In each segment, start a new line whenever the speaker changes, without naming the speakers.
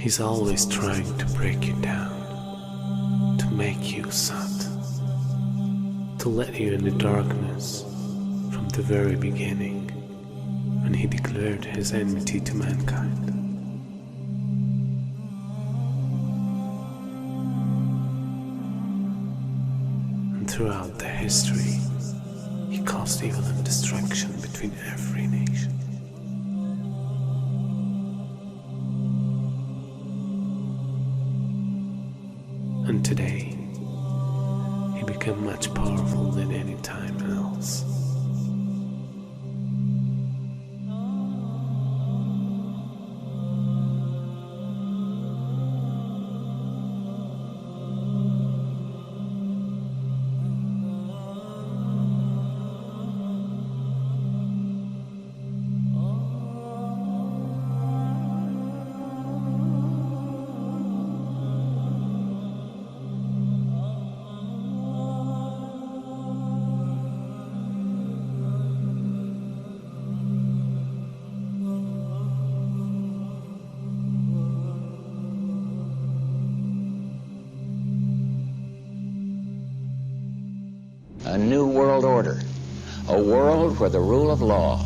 He's always trying to break you down, to make you sad, to let you in the darkness from the very beginning, when he declared his enmity to mankind. And throughout the history, he caused evil and destruction between every nation. And today, he became much powerful than any time else.
A new world order, a world where the rule of law,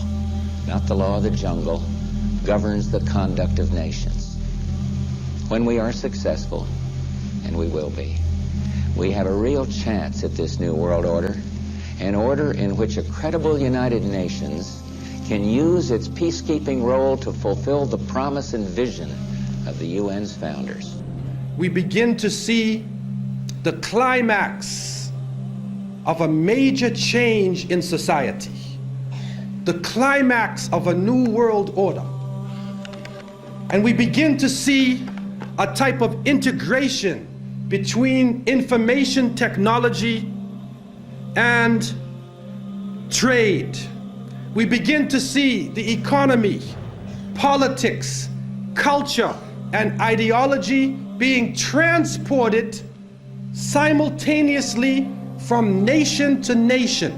not the law of the jungle, governs the conduct of nations. When we are successful, and we will be, we have a real chance at this new world order, an order in which a credible United Nations can use its peacekeeping role to fulfill the promise and vision of the UN's founders.
We begin to see the climax of a major change in society, the climax of a new world order. And we begin to see a type of integration between information technology and trade. We begin to see the economy, politics, culture, and ideology being transported simultaneously from nation to nation.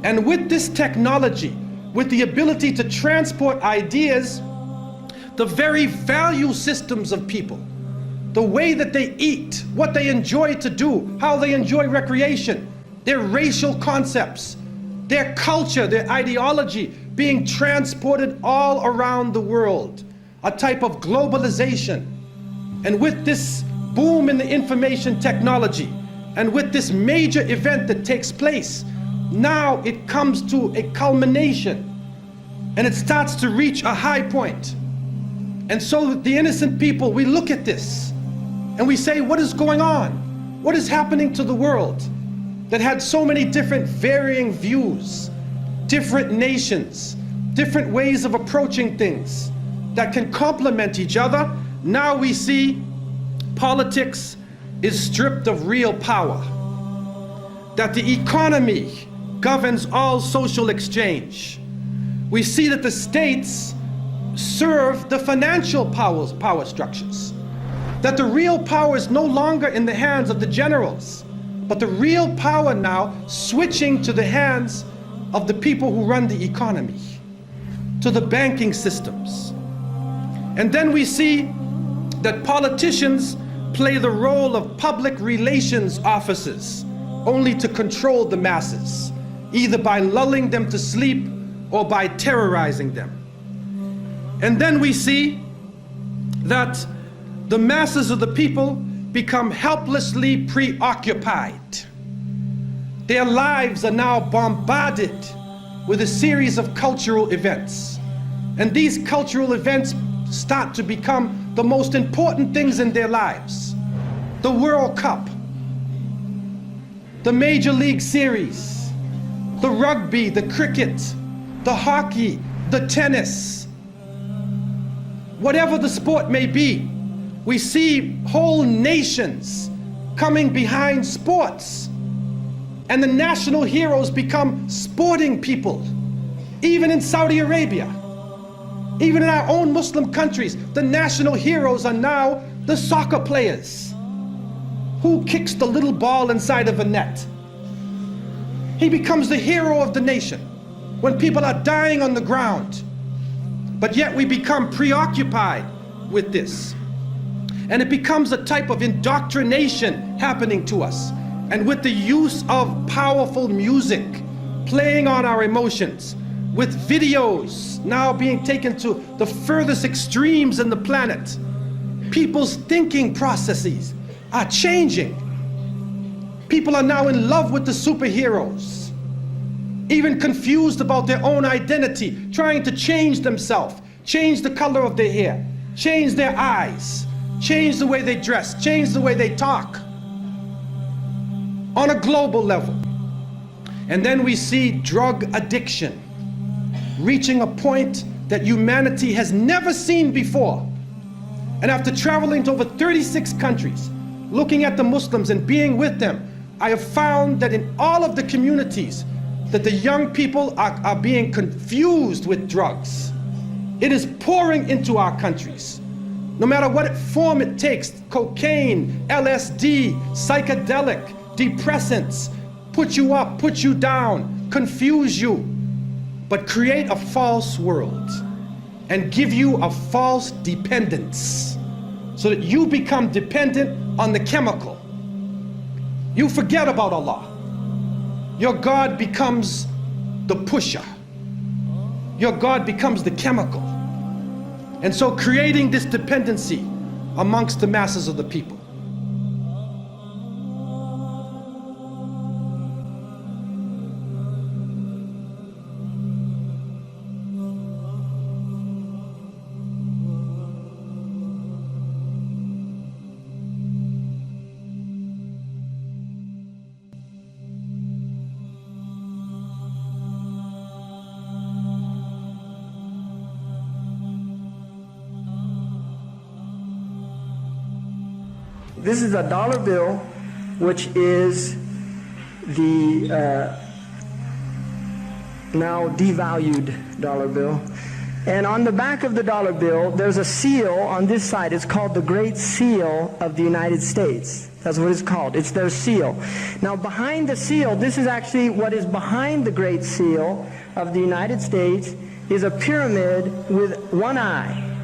And with this technology, with the ability to transport ideas, the very value systems of people, the way that they eat, what they enjoy to do, how they enjoy recreation, their racial concepts, their culture, their ideology being transported all around the world, a type of globalization. And with this boom in the information technology, and with this major event that takes place, now it comes to a culmination and it starts to reach a high point. And so the innocent people, we look at this and we say, what is going on? What is happening to the world that had so many different varying views, different nations, different ways of approaching things that can complement each other? Now we see politics is stripped of real power, that the economy governs all social exchange. We see that the states serve the financial power structures, that the real power is no longer in the hands of the generals, but the real power now switching to the hands of the people who run the economy, to the banking systems. And then we see that politicians play the role of public relations officers, only to control the masses, either by lulling them to sleep or by terrorizing them. And then we see that the masses of the people become helplessly preoccupied. Their lives are now bombarded with a series of cultural events. And these cultural events start to become the most important things in their lives. The World Cup, the Major League Series, the rugby, the cricket, the hockey, the tennis. Whatever the sport may be, we see whole nations coming behind sports. And the national heroes become sporting people. Even in Saudi Arabia, even in our own Muslim countries, the national heroes are now the soccer players. Who kicks the little ball inside of a net? He becomes the hero of the nation when people are dying on the ground. But yet we become preoccupied with this. And it becomes a type of indoctrination happening to us. And with the use of powerful music, playing on our emotions, with videos now being taken to the furthest extremes in the planet, people's thinking processes are changing. People are now in love with the superheroes, even confused about their own identity, trying to change themselves, change the color of their hair, change their eyes, change the way they dress, change the way they talk on a global level. And then we see drug addiction reaching a point that humanity has never seen before. And after traveling to over 36 countries, looking at the Muslims and being with them, I have found that in all of the communities that the young people are being confused with drugs. It is pouring into our countries. No matter what form it takes, cocaine, LSD, psychedelic, depressants, put you up, put you down, confuse you, but create a false world and give you a false dependence so that you become dependent on the chemical. You forget about Allah. Your God becomes the pusher. Your God becomes the chemical. And so creating this dependency amongst the masses of the people.
This is a dollar bill, which is the now devalued dollar bill. And on the back of the dollar bill, there's a seal on this side. It's called the Great Seal of the United States. That's what it's called. It's their seal. Now behind the seal, this is actually what is behind the Great Seal of the United States, is a pyramid with one eye.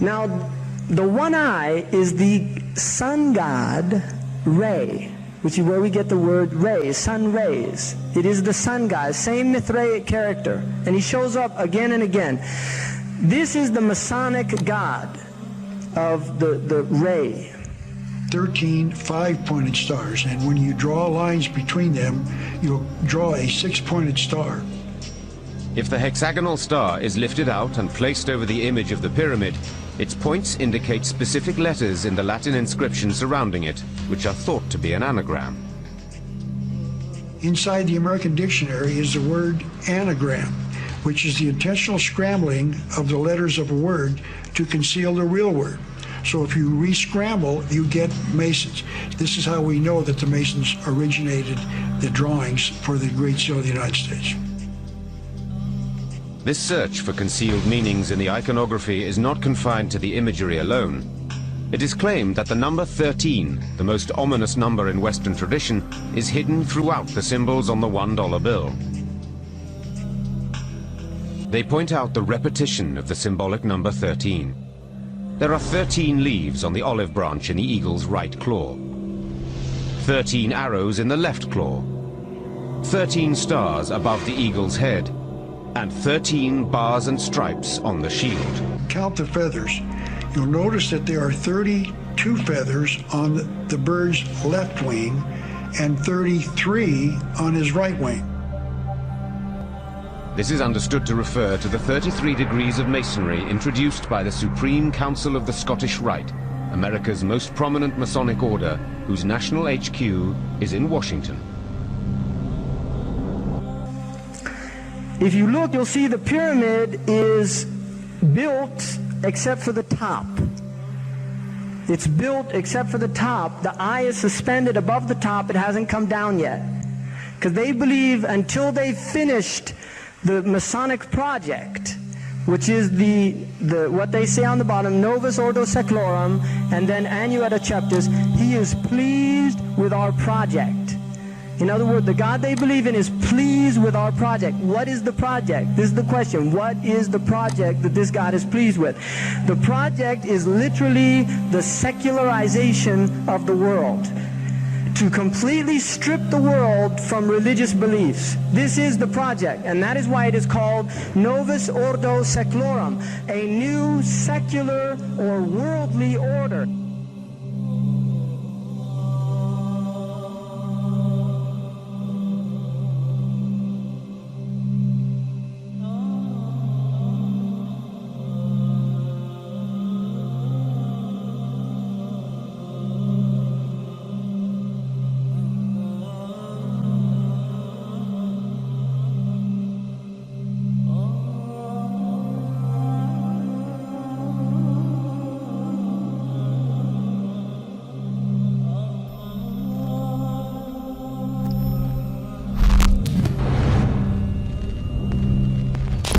Now the one eye is the sun god Re, which is where we get the word ray, sun rays. It is the sun god, same Mithraic character, and he shows up again and again. This is the Masonic god of the ray.
13 5-pointed stars, and when you draw lines between them, you'll draw a 6-pointed star.
If the hexagonal star is lifted out and placed over the image of the pyramid, its points indicate specific letters in the Latin inscription surrounding it, which are thought to be an anagram.
Inside the American dictionary is the word anagram, which is the intentional scrambling of the letters of a word to conceal the real word. So if you re-scramble, you get Masons. This is how we know that the Masons originated the drawings for the Great Seal of the United States.
This search for concealed meanings in the iconography is not confined to the imagery alone. It is claimed that the number 13, the most ominous number in Western tradition, is hidden throughout the symbols on the $1 bill. They point out the repetition of the symbolic number 13. There are 13 leaves on the olive branch in the eagle's right claw, 13 arrows in the left claw, 13 stars above the eagle's head, and 13 bars and stripes on the shield.
Count the feathers. You'll notice that there are 32 feathers on the bird's left wing and 33 on his right wing.
This is understood to refer to the 33 degrees of Masonry introduced by the Supreme Council of the Scottish Rite, America's most prominent Masonic order, whose national HQ is in Washington.
If you look, you'll see the pyramid is built except for the top. It's built except for the top. The eye is suspended above the top. It hasn't come down yet. Because they believe until they've finished the Masonic project, which is the what they say on the bottom, Novus Ordo Seclorum, and then Annueta Chapters, he is pleased with our project. In other words, the God they believe in is pleased with our project. What is the project? This is the question. What is the project that this God is pleased with? The project is literally the secularization of the world. To completely strip the world from religious beliefs. This is the project, and that is why it is called Novus Ordo Seclorum, a new secular or worldly order.